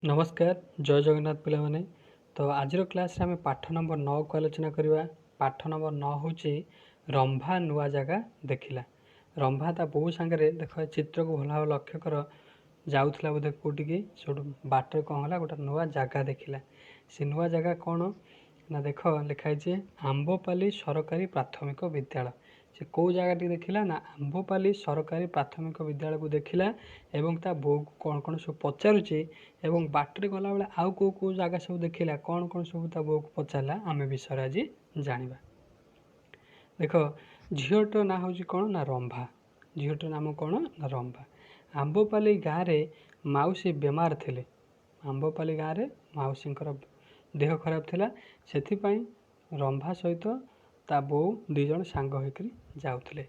नमस्कार जय जगन्नाथ पिला माने। तो आज क्लास रे आम पाठ नंबर 9 को आलोचना करवा। पाठ नंबर 9 हूँ रंभा नुआ जगह देखला। रंभा ता बहु सांगे देख चित्र को भल भाव लक्ष्य कर जाऊला बोधे कौटिकी सब बाटर कौन है गोटे नुआ जगह देखला। से नुआ जगह कौन ना देख लिखाई आंबपाली सरकारी प्राथमिक विद्यालय। से कौ जगह देखला ना आंबपाली सरकारी प्राथमिक विद्यालय को देखला एवं ता बो कौन कौन सब पचारुची एवं बाटर गला बेले आउ कौ कौ जगह सब देखला कौन कौन सब ता बो को पचारा आम विषय आज जानिबा। देख झीटर ना हूँ कौन ना रंभा। झीटर नाम कौन ना रंभा। आंबपाली गाँव में माउसी बेमार थिले। आंबपाली गाँव में माउसी देह खराब थिला सेथिपाई रंभा सहित ता बो दी जन सांग होकर जाउथिले।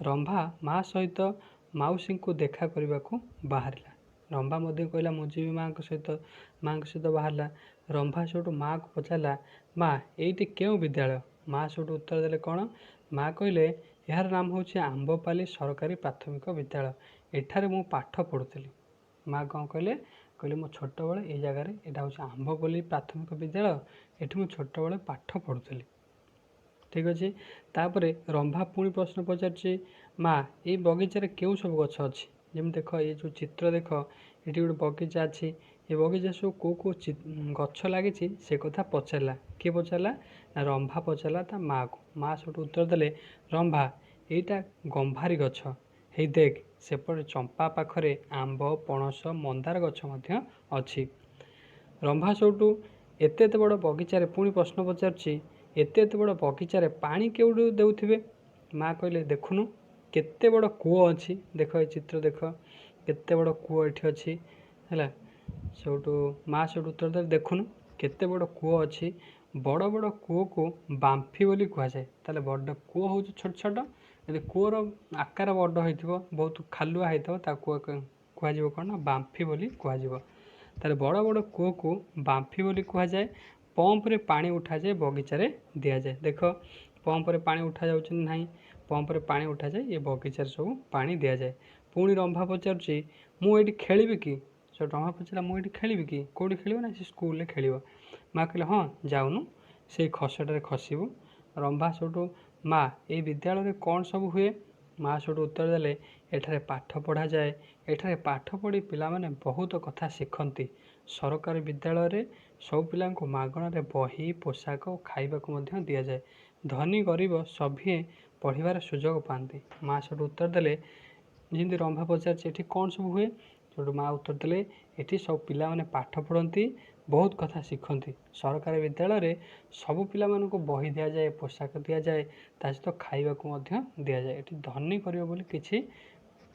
रंभा माँ सहित माउसी को देखा करने को बाहरला। रंभा मध्य कहला मुझे भी माँ सहित बाहरला। रंभा सेठू माँ को पचारा माँ ये क्यों विद्यालय। माँ सेठू उत्तर देले कौन माँ कहले यार नाम हूँ आंबपाली सरकारी प्राथमिक विद्यालय एठारे मु पाठ पढ़ुली। माँ कौन कहले कहले मो छोट बेले ये जगार यहाँ हूँ आंबपाली प्राथमिक विद्यालय एठी मु छोट बेले पाठ पढ़ुली। ठीक अच्छे। तापर रंभा पुणी प्रश्न पचार माँ ये बगीचार क्यों सब गछ अच्छी जमी देख ये जो चित्र देख ये गोटे बगीचा अच्छी ये बगीचा सब कौ कौ गछ लगी से कथा पचारा। किए पचारा ना रंभा पचारा ता माँ को। माँ सब उत्तर देले रंभा यहीटा गंभारी गछ हे देख सेपटे चंपा पाखरे आंब पणस मंदार गछ अच्छी। रंभा सबू एते बड़ बगीचार पुणी प्रश्न पचार एते बड़ बगीचार पानी केउठू देउथिबे। माँ कहले देखुनु केते बड़ कूଅ अच्छी देख ये चित्र देख केते बड़ कूଅ एठी अच्छी है। सेठू माँ सेठू उत्तर दे देखुनु केते बड़ कूଅ अच्छी बड़ बड़ कूଅ को बांफी बोली कहुए। ताले बड़ कूଅ हूँ छोट छोट यदि कूअर आकार बड़ हो बहुत खालुआ होता कूଅ कह कौन ना बांफी बोली कह। ताले बड़ बड़ कूଅ को बांफी बोली कहुए। पंप्रे पानी उठा जाए बगीचारे दि जाए। देख पंप्रे पानी उठा जाऊँ ना पंप्रे पानी उठा जाए ये बगीचार सब पानी दि जाए। पुणी रंभा पचारुची मुझे खेली कि सब रंभा पचारा मुझे खेली कि कौटी खेल ना से स्कूल खेल। माँ कहले हाँ जाऊनु से खसटारे खसबू। रंभा सेठू माँ ये विद्यालय कौन सब हुए। माँ सेठू उत्तर देले एठारे पाठ पढ़ा जाए एठारे पाठ पढ़ी पिला माने बहुत कथा शिखती। सरकारी विद्यालय रे सब पिला मागणार बही पोशाक और खाइबा दि जाए। धनी गरीब सभी पढ़वार सुजोग पाती। माँ सेठू उत्तर देले जमी रंभा पचार कौन सब हुए सेठू माँ उत्तर देले ये सब पिला माने पाठ पढ़ती बहुत कथा शिखती। सरकारी विद्यालय रे सब पिला मानक बही दि जाए पोशाक दि जाए ता सहित खाइबा दि जाए। ये धनी गरीब बोली किसी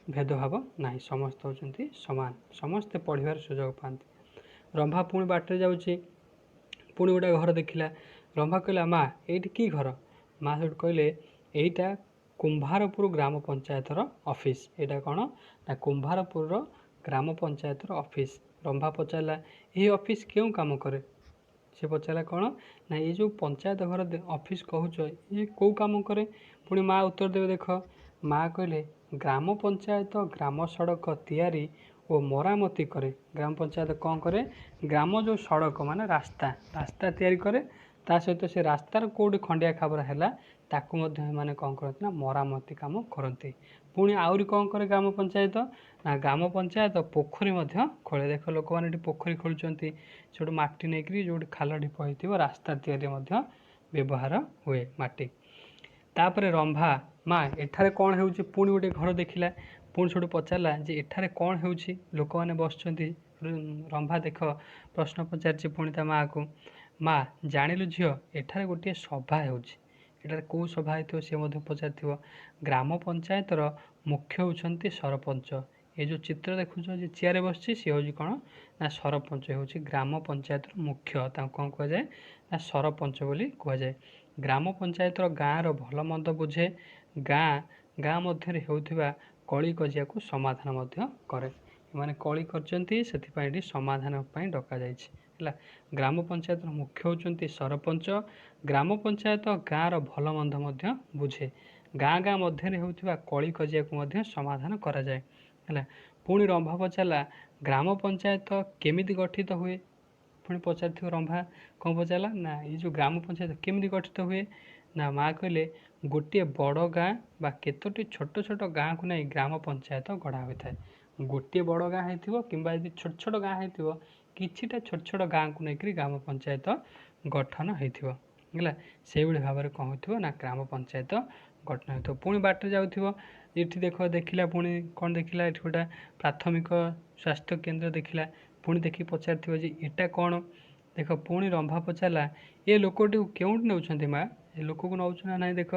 भेदभाव ना समस्त होती सामान समस्ते पढ़वार सुजोग पाती। रंभा पुणी बाटर जाऊँगी पुणी गोटे घर देखला। रंभा कहला माँ ये कि घर। माँ सेठ कहले यहीटा कुंभारपुर ग्राम पंचायतर ऑफिस। यहाँ कौन ना कुंभारपुर ग्राम पंचायतर ऑफिस। रंभा पचारा यही ऑफिस क्यों काम करे। से पचारा कौन ना ये जो पंचायत घर ऑफिस कहूच ये कौ काम करे। पुणी माँ उत्तर देवे देख माँ कहले ग्राम पंचायत ग्राम सड़क तैयारी और मरामती करे। ग्राम पंचायत कौन करे ग्राम जो सड़क माने रास्ता रास्ता तैयारी करे ता सहित से रास्तार कौटी खंडिया खाबरा है ताकू मैंने कौन करती ना मरामती काम करती। पुणी आहरी कौन करे ग्राम पंचायत ना ग्राम पंचायत पोखरी खोले। देख लोक मैंने पोखरी खोलुंट से माटी नहीं जो खाल ढीप हो रास्ता तैयारी व्यवहार हुए माटी। तापर रंभा माँ एठारे कौन हो पुणी गोटे घर देखला। पुणी से पचारा जे एठारे कौन हो लोक मैंने बस। रंभा देख प्रश्न पचार पुणी ता माँ को माँ जानिलु झील एठारे गोटे सभा होठार कौ सभा हो सी पचार। ग्राम पंचायतर मुख्य होती सरपंच। ये जो चित्र देखुच चेयर बस सी हूँ कौन ना सरपंच हूँ ग्राम पंचायत मुख्य कौन कह जाए ना सरपंच बोली कह जाए। ग्राम पंचायतर गाँव भल मंद बुझे गाँ गाँ मध्य होता कली कजिया को समाधान करे। मैंने कली कर समाधान डक जाए। ग्राम पंचायत मुख्य होती सरपंच। ग्राम पंचायत गाँव भल मंद बुझे गाँ गाँ मध्य होता कली कजिया को समाधान करा जाए। है पुणी रंभा पचारा ଗ୍ରାମ ପଞ୍ଚାୟତ କେମିତି ଗଠିତ ହୁଏ? ପୁଣି ପଚାରିଥିବ ରମ୍ଭା କ'ଣ ପଚାରିଲା ନା ଏଇ ଯେଉଁ ଗ୍ରାମ ପଞ୍ଚାୟତ କେମିତି ଗଠିତ ହୁଏ? ନା ମା କହିଲେ ଗୋଟିଏ ବଡ଼ ଗାଁ ବା କେତୋଟି ଛୋଟ ଛୋଟ ଗାଁକୁ ନେଇ ଗ୍ରାମ ପଞ୍ଚାୟତ ଗଢ଼ା ହୋଇଥାଏ। ଗୋଟିଏ ବଡ଼ ଗାଁ ହେଇଥିବ କିମ୍ବା ଯଦି ଛୋଟ ଛୋଟ ଗାଁ ହେଇଥିବ କିଛିଟା ଛୋଟ ଛୋଟ ଗାଁକୁ ନେଇକରି ଗ୍ରାମ ପଞ୍ଚାୟତ ଗଠନ ହେଇଥିବ ହେଲା। ସେଇଭଳି ଭାବରେ କ'ଣ ହୋଇଥିବ ନା ଗ୍ରାମ ପଞ୍ଚାୟତ ଗଠନ ହେଇଥିବ। ପୁଣି ବାଟରେ ଯାଉଥିବ ଏଠି ଦେଖିଲା ପୁଣି କ'ଣ ଦେଖିଲା ଏଠି ଗୋଟେ ପ୍ରାଥମିକ ସ୍ୱାସ୍ଥ୍ୟ କେନ୍ଦ୍ର ଦେଖିଲା। ପୁଣି ଦେଖି ପଚାରିଥିବ ଯେ ଏଟା କ'ଣ? ଦେଖ ପୁଣି ରମ୍ଭା ପଚାରିଲା ଏ ଲୋକଟିକୁ କେଉଁଠି ନେଉଛନ୍ତି ମା? ଏ ଲୋକକୁ ନେଉଛୁ ନା ନାହିଁ? ଦେଖ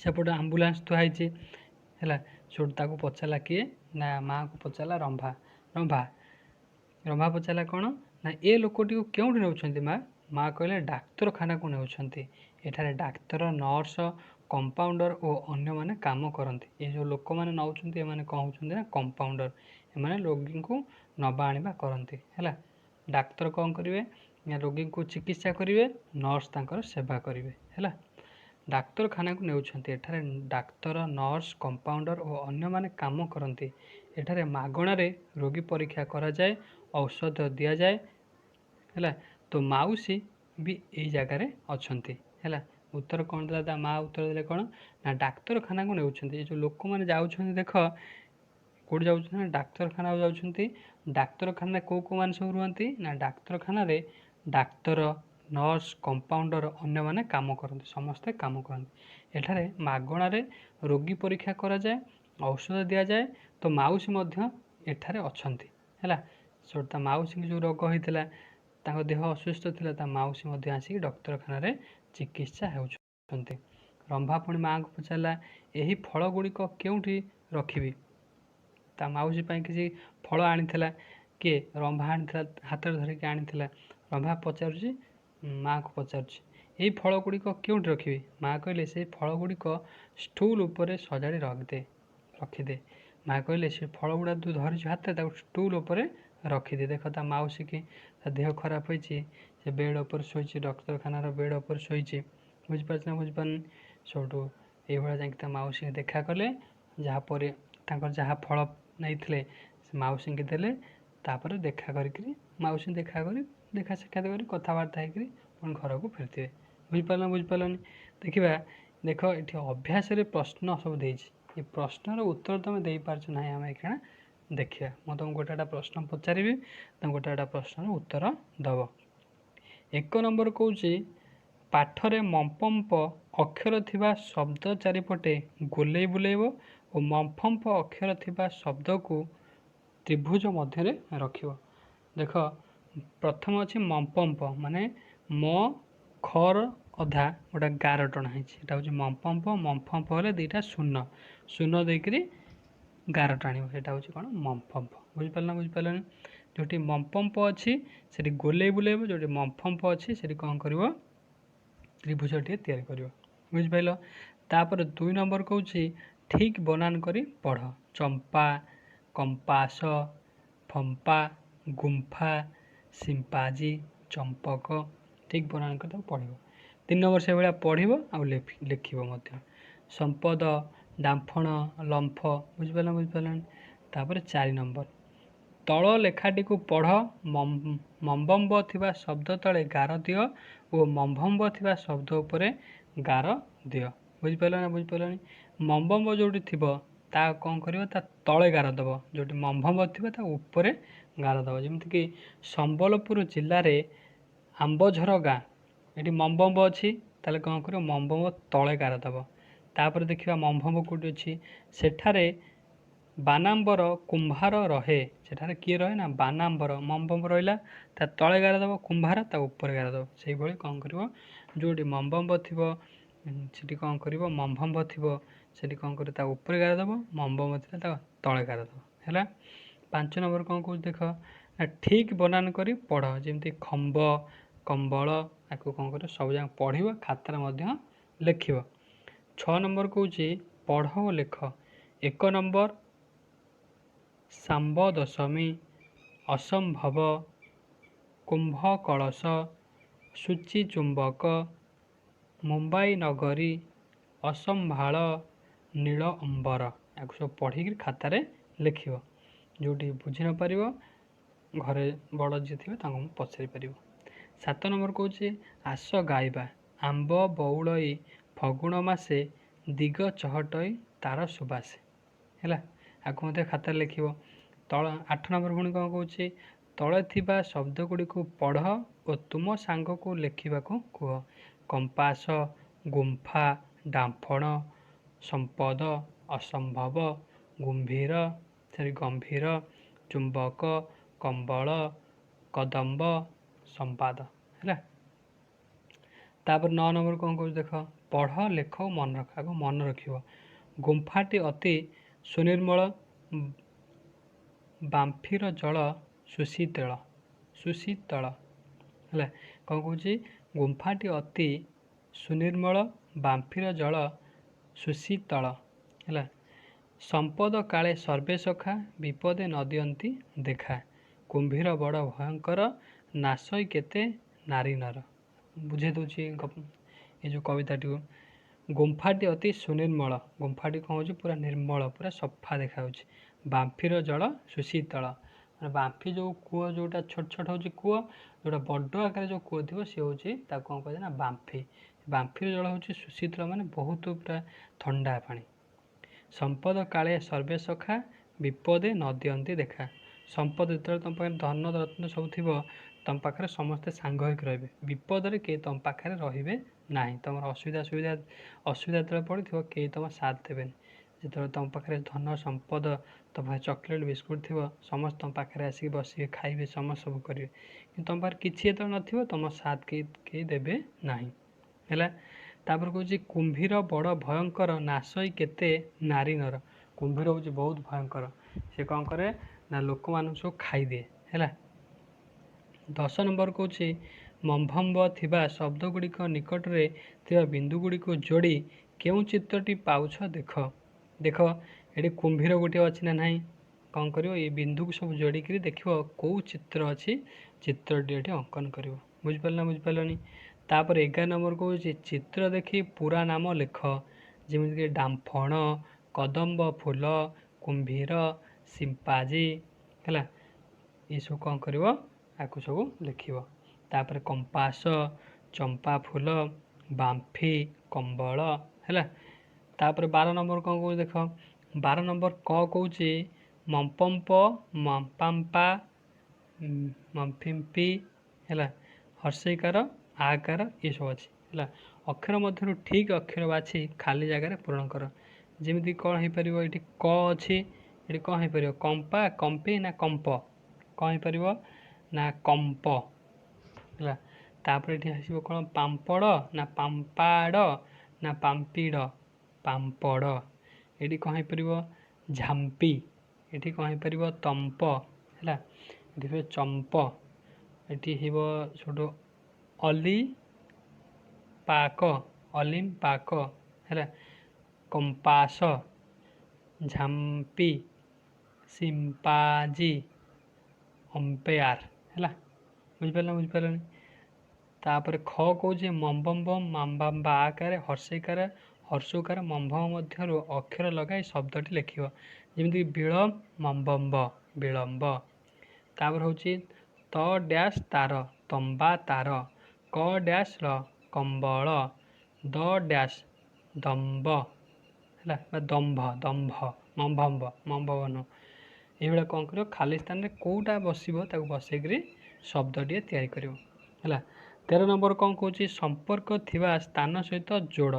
ସେପଟେ ଆମ୍ବୁଲାନ୍ସ ଥୁଆ ହେଇଛି ହେଲା। ସେଠୁ ତାକୁ ପଚାରିଲା କିଏ? ନା ମାଆକୁ ପଚାରିଲା ରମ୍ଭା। ରମ୍ଭା ପଚାରିଲା କ'ଣ ନା ଏ ଲୋକଟିକୁ କେଉଁଠି ନେଉଛନ୍ତି ମା? ମା କହିଲେ ଡାକ୍ତରଖାନାକୁ ନେଉଛନ୍ତି। ଏଠାରେ ଡାକ୍ତର, ନର୍ସ, କମ୍ପାଉଣ୍ଡର ଓ ଅନ୍ୟମାନେ କାମ କରନ୍ତି। ଏ ଯେଉଁ ଲୋକମାନେ ନେଉଛନ୍ତି ଏମାନେ କ'ଣ ହେଉଛନ୍ତି ନା କମ୍ପାଉଣ୍ଡର। ଏମାନେ ରୋଗୀଙ୍କୁ ନେବା ଆଣିବା କରନ୍ତି ହେଲା। ଡାକ୍ତର କ'ଣ କରିବେ ନା ରୋଗୀଙ୍କୁ ଚିକିତ୍ସା କରିବେ, ନର୍ସ ତାଙ୍କର ସେବା କରିବେ ହେଲା। ଡାକ୍ତରଖାନାକୁ ନେଉଛନ୍ତି। ଏଠାରେ ଡାକ୍ତର, ନର୍ସ, କମ୍ପାଉଣ୍ଡର ଓ ଅନ୍ୟମାନେ କାମ କରନ୍ତି। ଏଠାରେ ମାଗଣାରେ ରୋଗୀ ପରୀକ୍ଷା କରାଯାଏ, ଔଷଧ ଦିଆଯାଏ ହେଲା। ତ ମାଉସୀ ବି ଏଇ ଜାଗାରେ ଅଛନ୍ତି ହେଲା। ଉତ୍ତର କ'ଣ ଦେଲା? ତା ମା ଉତ୍ତର ଦେଲେ କ'ଣ ନା ଡାକ୍ତରଖାନାକୁ ନେଉଛନ୍ତି। ଏ ଯେଉଁ ଲୋକମାନେ ଯାଉଛନ୍ତି ଦେଖ କେଉଁଠି ଯାଉଛନ୍ତି ନା ଡାକ୍ତରଖାନାକୁ ଯାଉଛନ୍ତି। ଡାକ୍ତରଖାନାରେ କେଉଁ ମାନେ ସବୁ ରୁହନ୍ତି ନା ଡାକ୍ତରଖାନାରେ ଡାକ୍ତର, ନର୍ସ, କମ୍ପାଉଣ୍ଡର ଅନ୍ୟମାନେ କାମ କରନ୍ତି। ସମସ୍ତେ କାମ କରନ୍ତି। ଏଠାରେ ମାଗଣାରେ ରୋଗୀ ପରୀକ୍ଷା କରାଯାଏ, ଔଷଧ ଦିଆଯାଏ। ତ ମାଉସୀ ମଧ୍ୟ ଏଠାରେ ଅଛନ୍ତି ହେଲା। ସେଠୁ ତା ମାଉସୀଙ୍କୁ ଯେଉଁ ରୋଗ ହେଇଥିଲା, ତାଙ୍କ ଦେହ ଅସୁସ୍ଥ ଥିଲା, ତା ମାଉସୀ ମଧ୍ୟ ଆସିକି ଡାକ୍ତରଖାନାରେ ଚିକିତ୍ସା ହେଉଛନ୍ତି। ରମ୍ଭା ପୁଣି ମାଆଙ୍କୁ ପଚାରିଲା ଏହି ଫଳ ଗୁଡ଼ିକ କେଉଁଠି ରଖିବି? ତା ମାଉସୀ ପାଇଁ କିଛି ଫଳ ଆଣିଥିଲା। କିଏ? ରମ୍ଭା ଆଣିଥିଲା, ହାତରେ ଧରିକି ଆଣିଥିଲା। ରମ୍ଭା ପଚାରୁଛି, ମାଆକୁ ପଚାରୁଛି ଏଇ ଫଳ ଗୁଡ଼ିକ କେଉଁଠି ରଖିବି? ମା କହିଲେ ସେଇ ଫଳ ଗୁଡ଼ିକ ଷ୍ଟୁଲ ଉପରେ ସଜାଡ଼ି ରଖିଦେ। ମା କହିଲେ ସେ ଫଳ ଗୁଡ଼ା ତୁ ଧରିଛୁ ହାତରେ, ତାକୁ ଷ୍ଟୁଲ ଉପରେ ରଖିଦେ। ଦେଖ ତା ମାଉସୀ କି ତା ଦେହ ଖରାପ ହେଇଛି, ସେ ବେଡ଼ ଉପରେ ଶୋଇଛି, ଡାକ୍ତରଖାନାର ବେଡ଼ ଉପରେ ଶୋଇଛି। ବୁଝିପାରୁଛି ନା ବୁଝିପାରୁନି? ସେଠୁ ଏଇଭଳିଆ ଯାଇକି ତା ମାଉସୀକି ଦେଖା କଲେ। ଯାହାପରେ ତାଙ୍କର ଯାହା ଫଳ ନେଇଥିଲେ ସେ ମାଉସୀଙ୍କି ଦେଲେ। ତାପରେ ଦେଖା କରିକିରି ମାଉସୀ ଦେଖା ସାକ୍ଷାତ କରି କଥାବାର୍ତ୍ତା ହେଇକିରି ପୁଣି ଘରକୁ ଫେରିଥିବେ। ବୁଝିପାରିଲନି? ଦେଖ ଏଠି ଅଭ୍ୟାସରେ ପ୍ରଶ୍ନ ସବୁ ଦେଇଛି। ଏ ପ୍ରଶ୍ନର ଉତ୍ତର ତୁମେ ଦେଇପାରୁଛ ନାହିଁ ଆମେ ଏଇକ୍ଷଣା ଦେଖିବା। ମୁଁ ତୁମକୁ ଗୋଟେ ପ୍ରଶ୍ନ ପଚାରିବି, ତୁମେ ଗୋଟେ ପ୍ରଶ୍ନର ଉତ୍ତର ଦେବ। 1 ନମ୍ବର କହୁଛି ପାଠରେ ମମ୍ପମ୍ପ ଅକ୍ଷର ଥିବା ଶବ୍ଦ ଚାରିପଟେ ଗୋଲେଇ ବୁଲେଇବ ଓ ମମ୍ପମ୍ପ ଅକ୍ଷର ଥିବା ଶବ୍ଦକୁ ତ୍ରିଭୁଜ ମଧ୍ୟରେ ରଖିବ। ଦେଖ ପ୍ରଥମ ଅଛି ମମ୍ପମ୍ପ, ମାନେ ମ ଖର ଅଧା ଗୋଟେ ଗାର ଟଣା ହେଇଛି। ଏଇଟା ହେଉଛି ମମ୍ପମ୍ପ। ମମ୍ପମ୍ପ ହେଲେ ଦୁଇଟା ଶୂନ ଦେଇକରି ଗାର ଟାଣିବ। ସେଇଟା ହେଉଛି କ'ଣ? ମମ୍ପମ୍ପ। ବୁଝିପାରିଲନି? ଯେଉଁଠି ମମ୍ପମ୍ପ ଅଛି ସେଠି ଗୋଲେଇ ବୁଲେଇବ, ଯେଉଁଠି ମମ୍ପମ୍ପ ଅଛି ସେଠି କ'ଣ କରିବ? ତ୍ରିଭୁଜଟିଏ ତିଆରି କରିବ। ବୁଝିପାରିଲ? ତାପରେ 2 ନମ୍ବର କହୁଛି ଠିକ୍ ବନାନ କରି ପଢ଼। ଚମ୍ପା, କମ୍ପାସ, ଫମ୍ପା, ଗୁମ୍ଫା, ସିମ୍ପାଜି, ଚମ୍ପକ। ଠିକ୍ ବନାନ କରି ତାକୁ ପଢ଼ିବ। 3 ନମ୍ବର ସେଭଳିଆ ପଢ଼ିବ ଆଉ ଲେଖିବ ମଧ୍ୟ। ସମ୍ପଦ, ଡାମ୍ଫଣ, ଲମ୍ଫ। ବୁଝିପାରିଲନି? ତାପରେ 4 ନମ୍ବର ତଳ ଲେଖାଟିକୁ ପଢ଼। ମମ୍ବମ୍ବ ଥିବା ଶବ୍ଦ ତଳେ ଗାର ଦିଅ ଓ ମମ୍ଭମ୍ବ ଥିବା ଶବ୍ଦ ଉପରେ ଗାର ଦିଅ। ବୁଝିପାରିଲନି? ମମ୍ବମ୍ବ ଯେଉଁଠି ଥିବ ତା କ'ଣ କରିବ? ତା ତଳେ ଗାର ଦେବ। ଯେଉଁଠି ମମ୍ଭମ୍ବ ଥିବ ତା ଉପରେ ଗାର ଦେବ। ଯେମିତିକି ସମ୍ବଲପୁର ଜିଲ୍ଲାରେ ଆମ୍ବଝର ଗାଁ, ଏଠି ମମ୍ବମ୍ବ ଅଛି, ତାହେଲେ କ'ଣ କରିବ? ମମ୍ବମ୍ବ ତଳେ ଗାର ଦେବ। ତାପରେ ଦେଖିବା ମମ୍ଭମ୍ବ କେଉଁଠି ଅଛି? ସେଠାରେ ବାନାମ୍ବର କୁମ୍ଭାର ରହେ। ସେଠାରେ କିଏ ରହେ? ନା ବାନାମ୍ବର। ମମ୍ବମ୍ବ ରହିଲା, ତା ତଳେ ଗାର ଦେବ। କୁମ୍ଭାର ତା ଉପରେ ଗାର ଦେବ। ସେଇଭଳି କ'ଣ କରିବ? ଯେଉଁଠି ମମ୍ବମ୍ବ ଥିବ ସେଠି କ'ଣ କରିବ? ମମ୍ଭମ୍ବ ଥିବ ସେଠି କ'ଣ କରିବ? ତା ଉପରେ ଗାର ଦେବ। ମମ୍ବମ୍ବ ଥିଲେ ତା ତଳେ ଗାର ଦେବ ହେଲା। 5 ନମ୍ବର କ'ଣ କହୁଛି ଦେଖ ନା ଠିକ୍ ବନାନ କରି ପଢ଼। ଯେମିତି ଖମ୍ବ, କମ୍ବଳ, ଆକୁ କ'ଣ କରିବ? ସବୁଯାକ ପଢ଼ିବ, ଖାତାରେ ମଧ୍ୟ ଲେଖିବ। 6 ନମ୍ବର କହୁଛି ପଢ଼ ଓ ଲେଖ। 1 ନମ୍ବର ଶାମ୍ବ ଦଶମୀ, ଅସମ୍ଭବ, କୁମ୍ଭ କଳସ, ସୂଚୀ ଚୁମ୍ବକ, ମୁମ୍ବାଇ ନଗରୀ, ଅସମ୍ଭାଳ, ନୀଳ ଅମ୍ବର। ୟାକୁ ସବୁ ପଢ଼ିକି ଖାତାରେ ଲେଖିବ। जोटी बुझी न पारिबो घरे बड़ जी थे पचारि पार। 7 नंबर कौचे आस गाइबा आंब बौलई फगुण मासे दिग चहटई तार सुबासे है आपको मत खाता लिख तल 8 नंबर पुणी कौन कौचे तले थिबा शब्द गुड़ी को पढ़ और तुम सांग को लिखा कह कंपास गुंफा डांफण संपद असंभव गुंभीर गंभीर चुंबक कंबल कदम्ब संपाद है। तापर 9 नंबर कौन कौन देख पढ़ लेख मन रख आग मन रख गुंफाटी अति सुनिर्मल बांफीर जल सुशीतल सुशीतल है कौन कौन गुंफाटी अति सुनिर्मल बांफीर जल सुशीतल है संपद काले सर्वे सखा विपदे न दियंती देखा कुंभीर बड़ भयंकर नाशई केते नारी नर बुझे दूची ये जो कविताटी गुंफाटी अति सुनिर्मल गुंफाटी कौन हो पूरा निर्मल पूरा सफा देखा बांफीर जल सुशीतल बांफी जो कूह जोटा छोट छोट हो कूह जोटा बड़ आकार जो कूह थी सी हूँ कौन कह ना बांफी बांफीर जल हूँ सुशीतल माने बहुत पूरा ठंडा पानी संपद काले सर्वे सखा विपदे न दियंती देखा संपद जो तुम पाखे धन रत्न सब थी तुम पाखे समस्ते सांग होकर रे विपद किए तुम पाखे रे ना तुम असुविधा सुविधा असुविधा जो पड़ी कई तुम साथ देवे जो तुम पाखे धन संपद तुम पाखे चॉकलेट बिस्कुट थी समस्त तुम पाखे आसिक बस खाइबे समस्त सब करेंगे कि तुम पाखे किसी जो न तुम साथ कई देवे ना है। तापर कौच कुंभीर बड़ भयंकर नाशई केते नारी नर कुंभीर हूँ बहुत भयंकर से कौन करे ना लोक मान सब खाई दिए है। 10 नंबर कौच मम्भम्ब थिबा शब्द गुड़िक निकट में थिबा बिंदु गुड़िक जोड़ी केउं चित्रटी पाउछ देख देख ये कुंभीर गोटे अच्छी ना नहीं कौन कर बिंदु को सब जोड़िक देख कौ चित्र अच्छी चित्रटी ये अंकन कर बुझिपार ना बुझिपारे। तापर 11 नंबर कौन चित्र देखी पूरा नाम लिख जमीक डांफण कदम्ब फूल कुंभीर सिंपाजी है ये सब कौन कर आपको सब लिख तापर कंपास चंपा फूल बांफी कंबल है। तापर 12 नंबर कौन कौन देख 12 नंबर क कौच मम्पम्प मम्पाम्पा मम्फिम्पी है हर्षिकार आकार ये सब अच्छी है अक्षर मध्य ठीक अक्षर बाछी खाली जगह पूरण कर जमी कौन हो पार ये क अच्छी ये कौन हो पार कंपा कंपी ना कंप कौन हो पार ना कंप है। तापर ये आसो कौन पाम्पड़ ना पाम्पाड़ ना पाम्पिड़ पाम्पड़ ये कौन हो पार झांपी ये कौन हो पार तंप है ये चंप ये छोट अली पाक अलिम पाक है कंपास झांपी सिंपाजी अंपेयर है बुझिपार बुझिपारे। तापर ख कौचे मम्बम्ब माम्बाम्बा आकार हर्षिकार हर्षुकार मम्भम मध्य अक्षर लगाई शब्दटी लिख जमी विलम्ब मम्बम्ब विलम्ब। तापर हूँ त डैश तार तंबा तार क डैश र कंबल द डैश दम्ब है दम्भ दम्भ मम्भम्ब मम्भवन ये कौन कर खाली स्थान में कौटा बसो बसैक शब्दटी या कर। 13 नंबर कौन कौच संपर्क थिबा स्थान सहित जोड़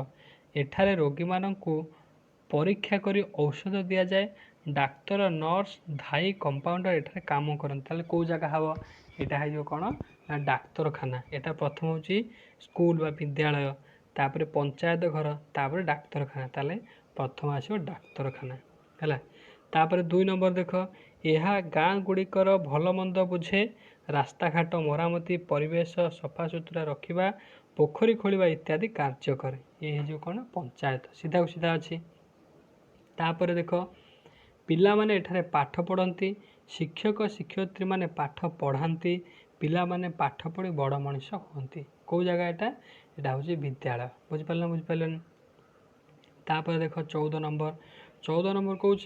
एठारे रोगी मानू परीक्षा करी औषध दि जाए डाक्तर नर्स धाई कंपाउंडर एठारे काम करते कौ जगह हम यहाँ हो कौन ना डाक्तरखाना यहाँ प्रथम हूँ स्कूल बा विद्यालय तापर पंचायत घर तापर डाक्तरखाना ताले प्रथम आसो डाक्तरखाना है। तापर 2 नंबर देख यह गाँ गुड़िकर भल मंद बुझे रास्ताघाट मरामती परिवेश सफा सुतरा रखा पोखरी खोलिबा इत्यादि कार्य करे ये जो कौन पंचायत सीधा को सीधा अच्छी। तापर देख पिला माने एठारे पाठ पढ़ती शिक्षक शिक्षयित्री माने पाठ पढ़ाती पिला माने पाठ पढ़ी बड़ मनीष हमें कौ जगह यहाँ हूँ विद्यालय बुझिपारे बुझिपारे। तापर देख 14 नंबर कौच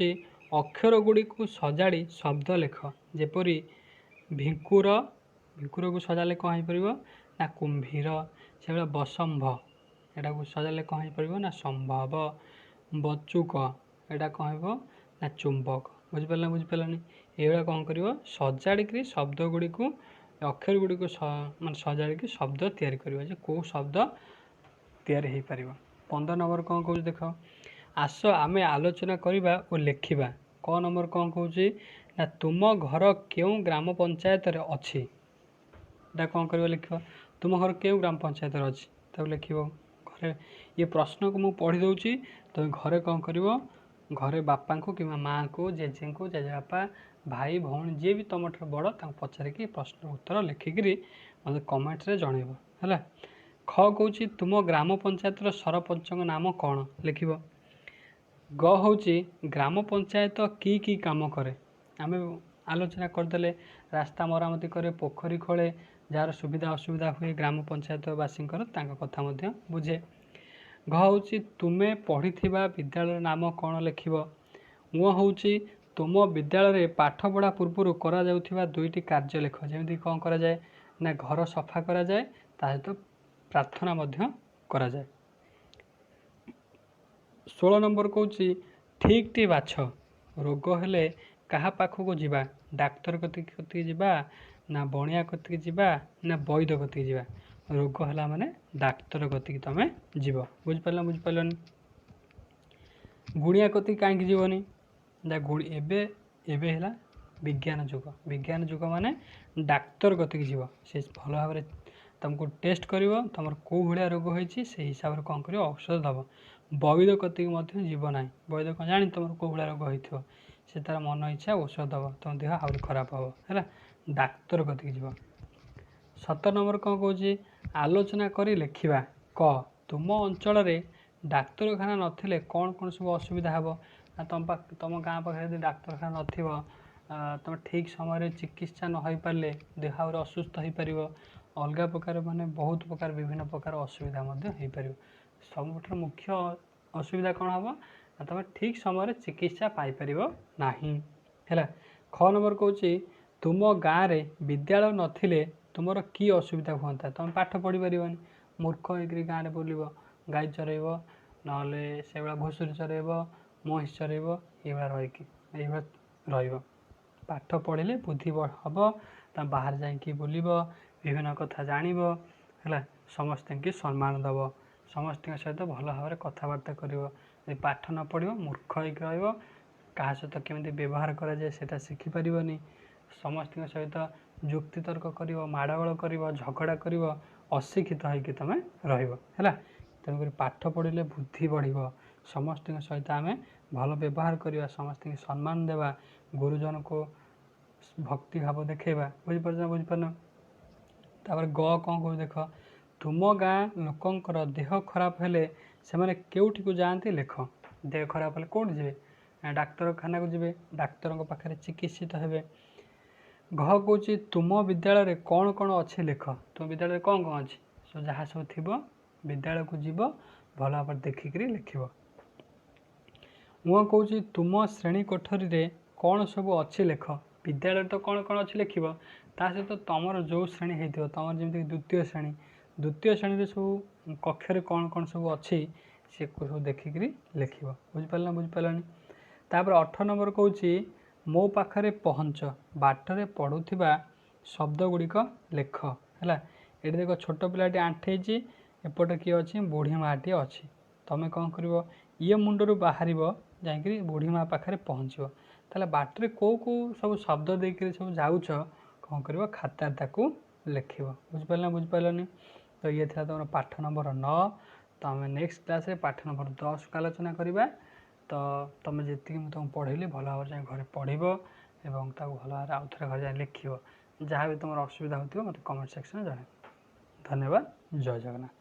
ଅକ୍ଷର ଗୁଡ଼ିକୁ ସଜାଡ଼ି ଶବ୍ଦ ଲେଖ। ଯେପରି ଭିଙ୍କୁର, ଭିଙ୍କୁରକୁ ସଜାଡ଼ିଲେ କ'ଣ ହେଇପାରିବ ନା କୁମ୍ଭୀର। ସେଭଳିଆ ବସମ୍ଭ, ଏଟାକୁ ସଜାଡ଼ିଲେ କ'ଣ ହେଇପାରିବ ନା ସମ୍ଭବ। ବଚୁକ, ଏଇଟା କ'ଣ ହେବ ନା ଚୁମ୍ବକ। ବୁଝିପାରିଲ ନା ବୁଝିପାରିଲନି? ଏଇଭଳିଆ କ'ଣ କରିବ ସଜାଡ଼ିକିରି ଶବ୍ଦ ଗୁଡ଼ିକୁ ଅକ୍ଷର ଗୁଡ଼ିକୁ ମାନେ ସଜାଡ଼ିକି ଶବ୍ଦ ତିଆରି କରିବ, ଯେ କେଉଁ ଶବ୍ଦ ତିଆରି ହେଇପାରିବ। 15 ନମ୍ବର କ'ଣ କହୁଛି ଦେଖ, ଆସ ଆମେ ଆଲୋଚନା କରିବା ଓ ଲେଖିବା। କ ନମ୍ବର କ'ଣ କହୁଛି ନା ତୁମ ଘର କେଉଁ ଗ୍ରାମ ପଞ୍ଚାୟତରେ ଅଛି। ଏଇଟା କ'ଣ କରିବ ଲେଖିବ, ତୁମ ଘର କେଉଁ ଗ୍ରାମ ପଞ୍ଚାୟତରେ ଅଛି ତାକୁ ଲେଖିବ। ଘରେ ଏ ପ୍ରଶ୍ନକୁ ମୁଁ ପଢ଼ି ଦେଉଛି, ତୁମେ ଘରେ କ'ଣ କରିବ, ଘରେ ବାପାଙ୍କୁ କିମ୍ବା ମାଆଙ୍କୁ, ଜେଜେଙ୍କୁ, ଜେଜେବାପା, ଭାଇ ଭଉଣୀ ଯିଏ ବି ତୁମଠାରୁ ବଡ଼ ତାଙ୍କୁ ପଚାରିକି ପ୍ରଶ୍ନ ଉତ୍ତର ଲେଖିକିରି ମୋତେ କମେଣ୍ଟରେ ଜଣାଇବ ହେଲା। ଖ କହୁଛି ତୁମ ଗ୍ରାମ ପଞ୍ଚାୟତର ସରପଞ୍ଚଙ୍କ ନାମ କ'ଣ ଲେଖିବ। ଗ ହେଉଛି ଗ୍ରାମ ପଞ୍ଚାୟତ କି କାମ କରେ। ଆମେ ଆଲୋଚନା କରିଦେଲେ ରାସ୍ତା ମରାମତି କରେ, ପୋଖରୀ ଖୋଳେ, ଯାହାର ସୁବିଧା ଅସୁବିଧା ହୁଏ ଗ୍ରାମ ପଞ୍ଚାୟତବାସୀଙ୍କର ତାଙ୍କ କଥା ମଧ୍ୟ ବୁଝେ। ଘ ହେଉଛି ତୁମେ ପଢ଼ିଥିବା ବିଦ୍ୟାଳୟର ନାମ କ'ଣ ଲେଖିବ। ଙ ହେଉଛି ତୁମ ବିଦ୍ୟାଳୟରେ ପାଠ ପଢ଼ା ପୂର୍ବରୁ କରାଯାଉଥିବା 2ଟି କାର୍ଯ୍ୟ ଲେଖ। ଯେମିତି କ'ଣ କରାଯାଏ ନା ଘର ସଫା କରାଯାଏ, ତା ସହିତ ପ୍ରାର୍ଥନା ମଧ୍ୟ କରାଯାଏ। 16 ନମ୍ବର କହୁଛି ଠିକ୍ଟି ବାଛ। ରୋଗ ହେଲେ କାହା ପାଖକୁ ଯିବା, ଡାକ୍ତର କତିକି ଯିବା ନା ବଣିଆ କତିକି ଯିବା ନା ବୈଦ କତିକି ଯିବା। ରୋଗ ହେଲା ମାନେ ଡାକ୍ତର କତିକି ତମେ ଯିବ। ବୁଝିପାରିଲ ବୁଝିପାରିଲନି? ଗୁଣିଆ କତିକି କାହିଁକି ଯିବନି ନା ଏବେ ହେଲା ବିଜ୍ଞାନ ଯୁଗ। ବିଜ୍ଞାନ ଯୁଗ ମାନେ ଡାକ୍ତର କତିକି ଯିବ, ସେ ଭଲ ଭାବରେ ତୁମକୁ ଟେଷ୍ଟ କରିବ, ତୁମର କେଉଁ ଭଳିଆ ରୋଗ ହୋଇଛି ସେଇ ହିସାବରେ କ'ଣ କରିବ ଔଷଧ ଦେବ। ବୈଦ କତିକି ମଧ୍ୟ ଯିବ ନାହିଁ। ବୈଦ କ'ଣ ଜାଣି ତୁମର କେଉଁ ଭଳିଆ ରୋଗ ହୋଇଥିବ, ସେ ତାର ମନ ଇଚ୍ଛା ଔଷଧ ଦେବ, ତୁମ ଦେହ ଆହୁରି ଖରାପ ହେବ ହେଲା। ଡାକ୍ତର କତିକି ଯିବ। 17 ନମ୍ବର କ'ଣ କହୁଛି ଆଲୋଚନା କରି ଲେଖିବା। କ ତୁମ ଅଞ୍ଚଳରେ ଡାକ୍ତରଖାନା ନଥିଲେ କ'ଣ କ'ଣ ସବୁ ଅସୁବିଧା ହେବ। ନା ତୁମ ଗାଁ ପାଖରେ ଯଦି ଡାକ୍ତରଖାନା ନଥିବ, ତୁମେ ଠିକ୍ ସମୟରେ ଚିକିତ୍ସା ନ ହୋଇପାରିଲେ ଦେହ ଆହୁରି ଅସୁସ୍ଥ ହୋଇପାରିବ। ଅଲଗା ପ୍ରକାର ମାନେ ବହୁତ ପ୍ରକାର ବିଭିନ୍ନ ପ୍ରକାର ଅସୁବିଧା ମଧ୍ୟ ହୋଇପାରିବ। ସବୁଠାରୁ ମୁଖ୍ୟ ଅସୁବିଧା କ'ଣ ହେବ ନା ତୁମେ ଠିକ୍ ସମୟରେ ଚିକିତ୍ସା ପାଇପାରିବ ନାହିଁ ହେଲା। ଖ ନମ୍ବର କହୁଛି ତୁମ ଗାଁରେ ବିଦ୍ୟାଳୟ ନଥିଲେ ତୁମର କି ଅସୁବିଧା ହୁଅନ୍ତା। ତୁମେ ପାଠ ପଢ଼ିପାରିବନି, ମୂର୍ଖ ହେଇକରି ଗାଁରେ ବୁଲିବ, ଗାଈ ଚରେଇବ, ନହେଲେ ସେଭଳିଆ ଘୁଷୁରୀ ଚରେଇବ, ମହିଷ ଚରେଇବ, ଏଇଭଳିଆ ରହିବ। ପାଠ ପଢ଼ିଲେ ବୁଦ୍ଧି ହେବ, ତୁମେ ବାହାରେ ଯାଇକି ବୁଲିବ, ବିଭିନ୍ନ କଥା ଜାଣିବ ହେଲା। ସମସ୍ତଙ୍କୁ ସମ୍ମାନ ଦେବ, ସମସ୍ତଙ୍କ ସହିତ ଭଲ ଭାବରେ କଥାବାର୍ତ୍ତା କରିବ। ଯଦି ପାଠ ନ ପଢ଼ିବ ମୂର୍ଖ ହେଇକି ରହିବ, କାହା ସହିତ କେମିତି ବ୍ୟବହାର କରାଯାଏ ସେଇଟା ଶିଖିପାରିବନି। ସମସ୍ତଙ୍କ ସହିତ ଯୁକ୍ତିତର୍କ କରିବ, ମାଡ଼ଗୋଳ କରିବ, ଝଗଡ଼ା କରିବ, ଅଶିକ୍ଷିତ ହେଇକି ତୁମେ ରହିବ ହେଲା। ତେଣୁକରି ପାଠ ପଢ଼ିଲେ ବୁଦ୍ଧି ବଢ଼ିବ, ସମସ୍ତଙ୍କ ସହିତ ଆମେ ଭଲ ବ୍ୟବହାର କରିବା, ସମସ୍ତଙ୍କୁ ସମ୍ମାନ ଦେବା, ଗୁରୁଜନଙ୍କୁ ଭକ୍ତିଭାବ ଦେଖେଇବା। ବୁଝିପାରୁଛ ନା ବୁଝିପାରୁନ? ତାପରେ ଗ କ'ଣ କହୁଛି ଦେଖ, ତୁମ ଗାଁ ଲୋକଙ୍କର ଦେହ ଖରାପ ହେଲେ ସେମାନେ କେଉଁଠିକୁ ଯାଆନ୍ତି ଲେଖ। ଦେହ ଖରାପ ହେଲେ କେଉଁଠି ଯିବେ ନା ଡାକ୍ତରଖାନାକୁ ଯିବେ, ଡାକ୍ତରଙ୍କ ପାଖରେ ଚିକିତ୍ସିତ ହେବେ। ଘ କହୁଛି ତୁମ ବିଦ୍ୟାଳୟରେ କ'ଣ କ'ଣ ଅଛି ଲେଖ। ତୁମ ବିଦ୍ୟାଳୟରେ କ'ଣ କ'ଣ ଅଛି, ଯାହା ସବୁ ଥିବ ବିଦ୍ୟାଳୟକୁ ଯିବ, ଭଲ ଭାବରେ ଦେଖିକିରି ଲେଖିବ। କହୁଛି ତୁମ ଶ୍ରେଣୀ କୋଠରୀରେ କ'ଣ ସବୁ ଅଛି ଲେଖ। ବିଦ୍ୟାଳୟରେ ତ କ'ଣ କ'ଣ ଅଛି ଲେଖିବ, ତା ସହିତ ତୁମର ଯେଉଁ ଶ୍ରେଣୀ ହେଇଥିବ, ତୁମର ଯେମିତିକି ଦ୍ୱିତୀୟ ଶ୍ରେଣୀରେ ସବୁ କକ୍ଷରେ କ'ଣ କ'ଣ ସବୁ ଅଛି ସେ ସବୁ ଦେଖିକିରି ଲେଖିବ। ବୁଝିପାରିଲ ନା ବୁଝିପାରିଲନି? ତାପରେ 18 ନମ୍ବର କହୁଛି ମୋ ପାଖରେ ପହଞ୍ଚ, ବାଟରେ ପଡ଼ୁଥିବା ଶବ୍ଦ ଗୁଡ଼ିକ ଲେଖ ହେଲା। ଏଠି ଦେଖ ଛୋଟ ପିଲାଟି ଆଣ୍ଠେଇଛି, ଏପଟେ କିଏ ଅଛି, ବୁଢ଼ୀ ମାଆଟିଏ ଅଛି। ତୁମେ କ'ଣ କରିବ, ଇଏ ମୁଣ୍ଡରୁ ବାହାରିବ ଯାଇକିରି ବୁଢ଼ୀ ମାଆ ପାଖରେ ପହଞ୍ଚିବ। ତାହେଲେ ବାଟରେ କେଉଁ ସବୁ ଶବ୍ଦ ଦେଇକିରି ସବୁ ଯାଉଛ କ'ଣ କରିବ, ଖାତାରେ ତାକୁ ଲେଖିବ। ବୁଝିପାରିଲ ନା ବୁଝିପାରିଲନି? ତ ଇଏ ଥିଲା ତୁମର ପାଠ ନମ୍ବର 9। ତ ଆମେ ନେକ୍ସଟ କ୍ଲାସ୍ରେ ପାଠ ନମ୍ବର 10କୁ ଆଲୋଚନା କରିବା। ତ ତୁମେ ଯେତିକି ମୁଁ ତୁମକୁ ପଢ଼େଇଲି ଭଲ ଭାବରେ ଯାଇ ଘରେ ପଢ଼ିବ ଏବଂ ତାକୁ ଭଲ ଭାବରେ ଆଉ ଥରେ ଘରେ ଯାଇ ଲେଖିବ। ଯାହା ବି ତୁମର ଅସୁବିଧା ହେଉଥିବ ମୋତେ କମେଣ୍ଟ ସେକ୍ସନରେ ଜଣାଇବ। ଧନ୍ୟବାଦ। ଜୟ ଜଗନ୍ନାଥ।